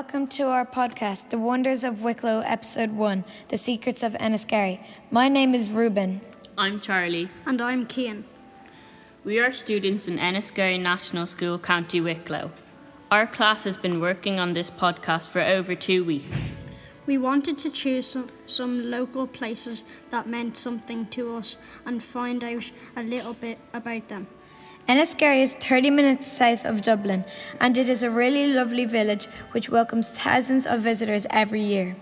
welcome to our podcast, The Wonders of Wicklow, Episode 1, The Secrets of Enniskerry. My name is Ruben. I'm Charlie. And I'm Cian. We are students in Enniskerry National School, County Wicklow. Our class has been working on this podcast for over 2 weeks. We wanted to choose some local places that meant something to us and find out a little bit about them. Enniskerry is 30 minutes south of Dublin, and it is a really lovely village which welcomes thousands of visitors every year.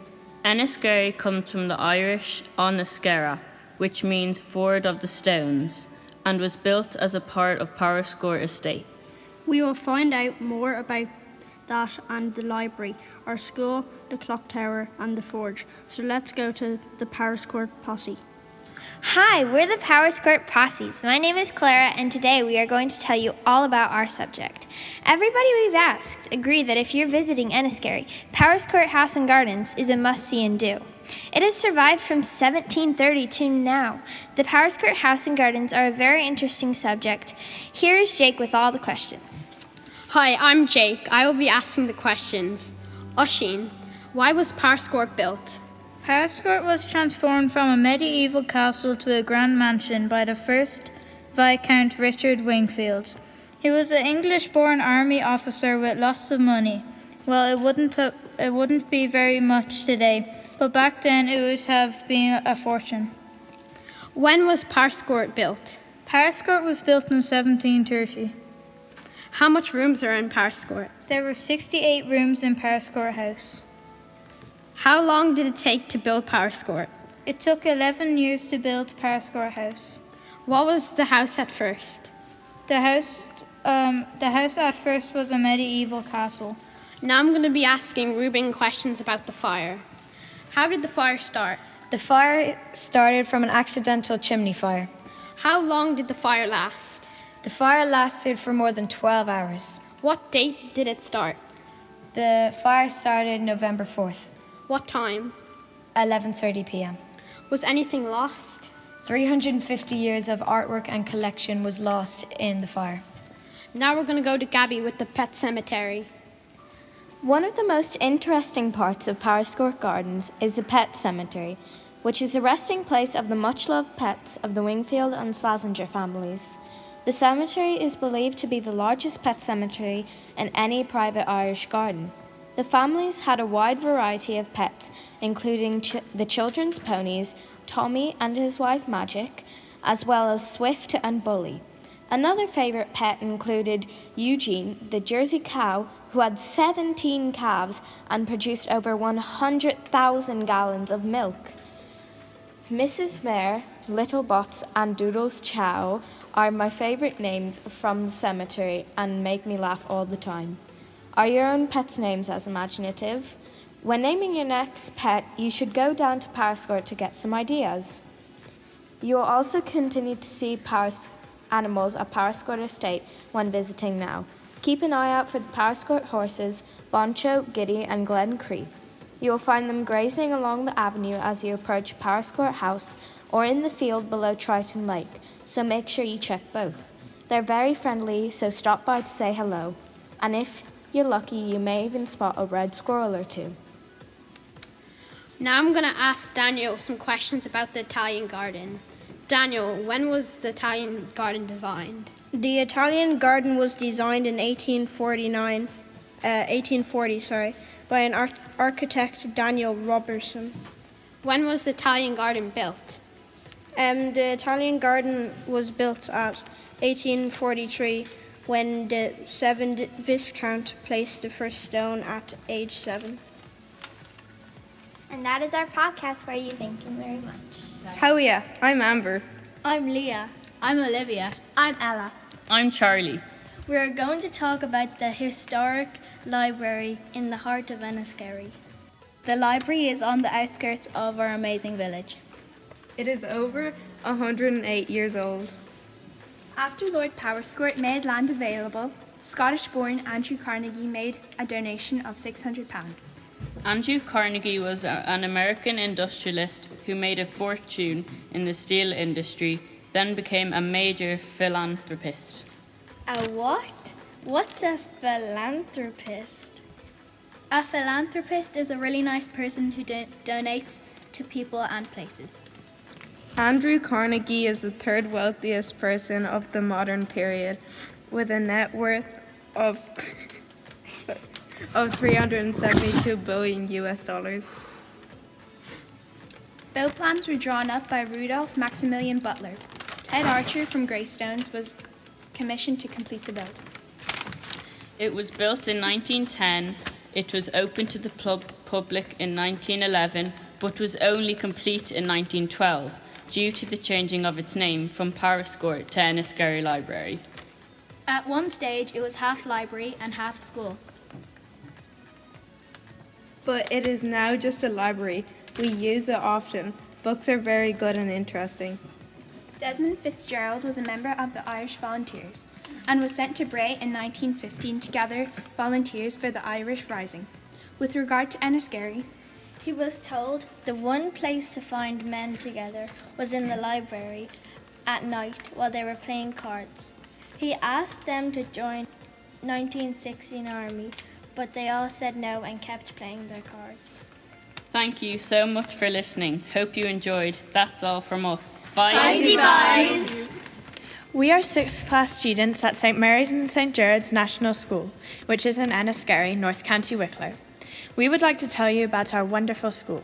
Enniskerry comes from the Irish Enniskerra, which means Ford of the Stones, and was built as a part of Powerscourt estate. We will find out more about that and the library, our school, the clock tower and the forge. So let's go to the Powerscourt posse. Hi, we're the Powerscourt Posses. My name is Clara, and today we are going to tell you all about our subject. Everybody we've asked agree that if you're visiting Enniskerry, Powerscourt House and Gardens is a must-see and do. It has survived from 1730 to now. The Powerscourt House and Gardens are a very interesting subject. Here is Jake with all the questions. Hi, I'm Jake. I will be asking the questions. Oisín, why was Powerscourt built? Powerscourt was transformed from a medieval castle to a grand mansion by the first Viscount Richard Wingfield. He was an English-born army officer with lots of money. Well, it wouldn't be very much today, but back then it would have been a fortune. When was Powerscourt built? Powerscourt was built in 1730. How much rooms are in Powerscourt? There were 68 rooms in Powerscourt House. How long did it take to build Powerscourt? It took 11 years to build Powerscourt House. What was the house at first? The house at first was a medieval castle. Now I'm going to be asking Ruben questions about the fire. How did the fire start? The fire started from an accidental chimney fire. How long did the fire last? The fire lasted for more than 12 hours. What date did it start? The fire started November 4th. What time? 11:30 p.m. Was anything lost? 350 years of artwork and collection was lost in the fire. Now we're going to go to Gabby with the pet cemetery. One of the most interesting parts of Powerscourt Gardens is the pet cemetery, which is the resting place of the much-loved pets of the Wingfield and Slazenger families. The cemetery is believed to be the largest pet cemetery in any private Irish garden. The families had a wide variety of pets, including the children's ponies, Tommy and his wife Magic, as well as Swift and Bully. Another favourite pet included Eugene, the Jersey cow, who had 17 calves and produced over 100,000 gallons of milk. Mrs. Mare, Little Bots and Doodles Chow are my favourite names from the cemetery and make me laugh all the time. Are your own pets' names as imaginative? When naming your next pet, you should go down to Powerscourt to get some ideas. You will also continue to see animals at Powerscourt Estate when visiting now. Keep an eye out for the Powerscourt horses, Boncho, Giddy and Glen Cree. You will find them grazing along the avenue as you approach Powerscourt House or in the field below Triton Lake, so make sure you check both. They're very friendly, so stop by to say hello. And if you're lucky, you may even spot a red squirrel or two. Now I'm going to ask Daniel some questions about the Italian garden. Daniel, when was the Italian garden designed? The Italian garden was designed in 1840, by an architect, Daniel Robertson. When was the Italian garden built? The Italian garden was built at 1843 when the 7th Viscount placed the first stone at age 7. And that is our podcast for you. Thank you very much. Howie, I'm Amber. I'm Leah. I'm Olivia. I'm Ella. I'm Charlie. We are going to talk about the historic library in the heart of Enniskerry. The library is on the outskirts of our amazing village. It is over 108 years old. After Lord Powerscourt made land available, Scottish-born Andrew Carnegie made a donation of £600. Andrew Carnegie was an American industrialist who made a fortune in the steel industry, then became a major philanthropist. A what? What's a philanthropist? A philanthropist is a really nice person who donates to people and places. Andrew Carnegie is the third wealthiest person of the modern period, with a net worth of 372 billion US dollars. Build plans were drawn up by Rudolph Maximilian Butler. Ted Archer from Greystones was commissioned to complete the build. It was built in 1910. It was open to the public in 1911, but was only complete in 1912 due to the changing of its name from Powerscourt to Enniskerry Library. At one stage, it was half library and half a school. But it is now just a library. We use it often. Books are very good and interesting. Desmond Fitzgerald was a member of the Irish Volunteers and was sent to Bray in 1915 to gather volunteers for the Irish Rising. With regard to Enniskerry, He was told the one place to find men together was in the library at night while they were playing cards. He asked them to join 1916 Army, but they all said no and kept playing their cards. Thank you so much for listening. Hope you enjoyed. That's all from us. Bye. Bye. We are 6th class students at St Mary's and St Gerard's National School, which is in Enniskerry, North County Wicklow. We would like to tell you about our wonderful school.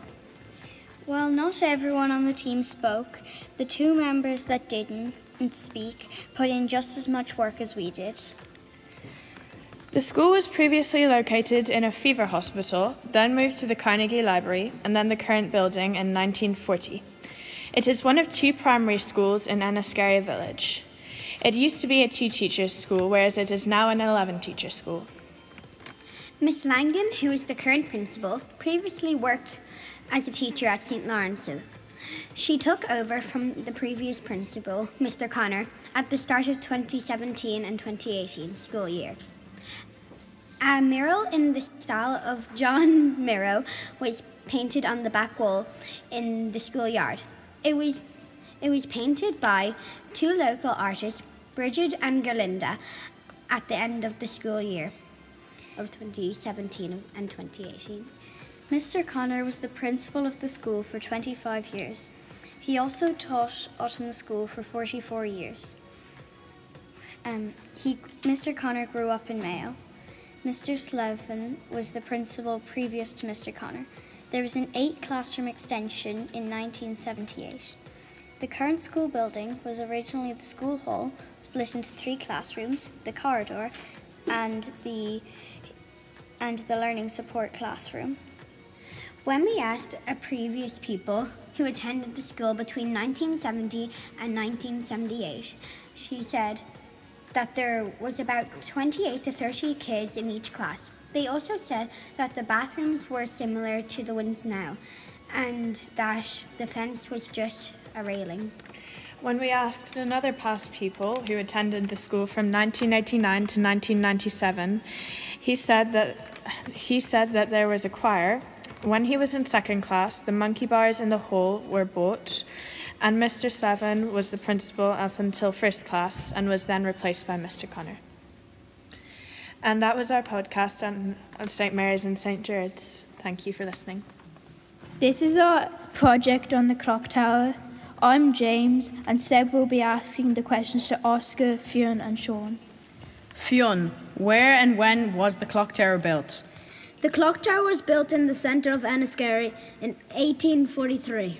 Well, not everyone on the team spoke. The two members that didn't speak put in just as much work as we did. The school was previously located in a fever hospital, then moved to the Carnegie Library, and then the current building in 1940. It is one of 2 primary schools in Enniskerry village. It used to be a 2-teachers school, whereas it is now an 11-teacher school. Miss Langan, who is the current principal, previously worked as a teacher at St Lawrence's. She took over from the previous principal, Mr Connor, at the start of 2017 and 2018 school year. A mural in the style of John Miro was painted on the back wall in the schoolyard. It was painted by 2 local artists, Bridget and Gerlinda, at the end of the school year of 2017 and 2018. Mr. Connor was the principal of the school for 25 years. He also taught Autumn School for 44 years. Mr. Connor grew up in Mayo. Mr. Slevin was the principal previous to Mr. Connor. There was an 8-classroom extension in 1978. The current school building was originally the school hall, split into 3 classrooms, the corridor, and the learning support classroom. When we asked a previous people who attended the school between 1970 and 1978, she said that there was about 28 to 30 kids in each class. They also said that the bathrooms were similar to the ones now, and that the fence was just a railing. When we asked another past people who attended the school from 1989 to 1997, he said that there was a choir. When he was in 2nd class, the monkey bars in the hall were bought, and Mr. Slevin was the principal up until 1st class and was then replaced by Mr. Connor. And that was our podcast on St. Mary's and St. Gerard's. Thank you for listening. This is our project on the clock tower. I'm James, and Seb will be asking the questions to Oscar, Fionn and Sean. Fionn, where and when was the clock tower built? The clock tower was built in the centre of Enniskerry in 1843.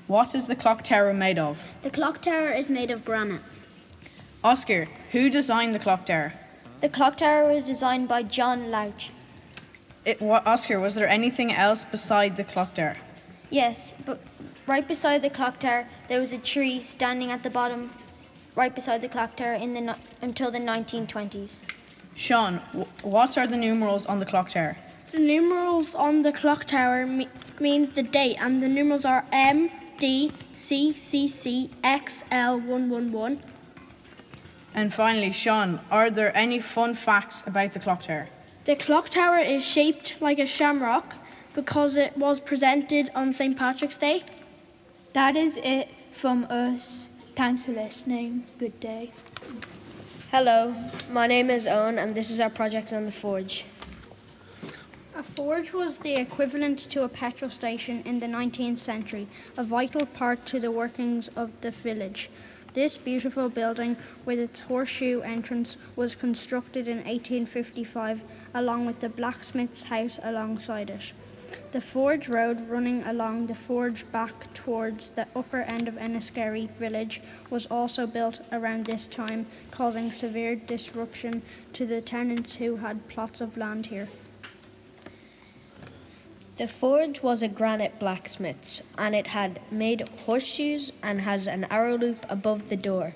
What is the clock tower made of? The clock tower is made of granite. Oscar, who designed the clock tower? The clock tower was designed by John Louch. Oscar, was there anything else beside the clock tower? Yes, but right beside the clock tower there was a tree standing at the bottom right beside the clock tower until the 1920s. Sean, what are the numerals on the clock tower? The numerals on the clock tower means the date, and the numerals are M, D, C, C, C, X, L, 111. And finally, Sean, are there any fun facts about the clock tower? The clock tower is shaped like a shamrock because it was presented on St. Patrick's Day. That is it from us. Thanks for listening. Good day. Hello, my name is Owen and this is our project on the forge. A forge was the equivalent to a petrol station in the 19th century, a vital part to the workings of the village. This beautiful building with its horseshoe entrance was constructed in 1855 along with the blacksmith's house alongside it. The forge road running along the forge back towards the upper end of Enniskerry village was also built around this time, causing severe disruption to the tenants who had plots of land here. The forge was a granite blacksmith's, and it had made horseshoes and has an arrow loop above the door.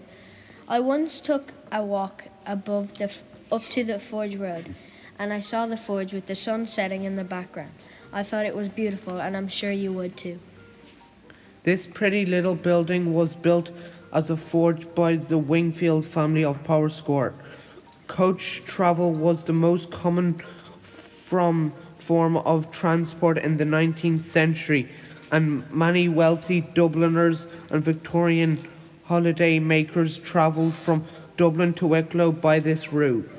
I once took a walk up to the forge road, and I saw the forge with the sun setting in the background. I thought it was beautiful, and I'm sure you would too. This pretty little building was built as a forge by the Wingfield family of Powerscourt. Coach travel was the most common form of transport in the 19th century, and many wealthy Dubliners and Victorian holiday makers travelled from Dublin to Wicklow by this route.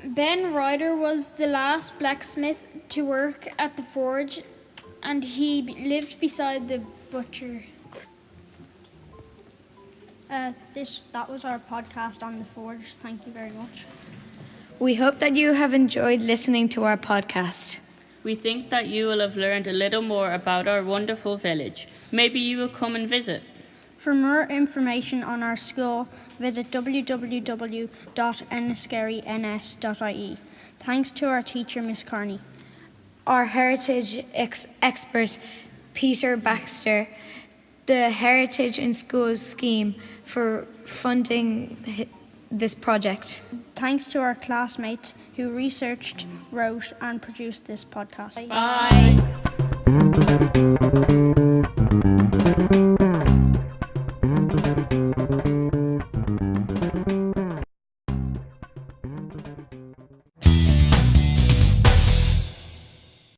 Ben Ryder was the last blacksmith to work at the forge, and he lived beside the butcher. That was our podcast on the forge. Thank you very much. We hope that you have enjoyed listening to our podcast. We think that you will have learned a little more about our wonderful village. Maybe you will come and visit. For more information on our school, visit www.enniskerryns.ie. Thanks to our teacher, Miss Carney. Our Heritage Expert Peter Baxter, the Heritage in Schools scheme for funding this project. Thanks to our classmates who researched, wrote and produced this podcast. Bye.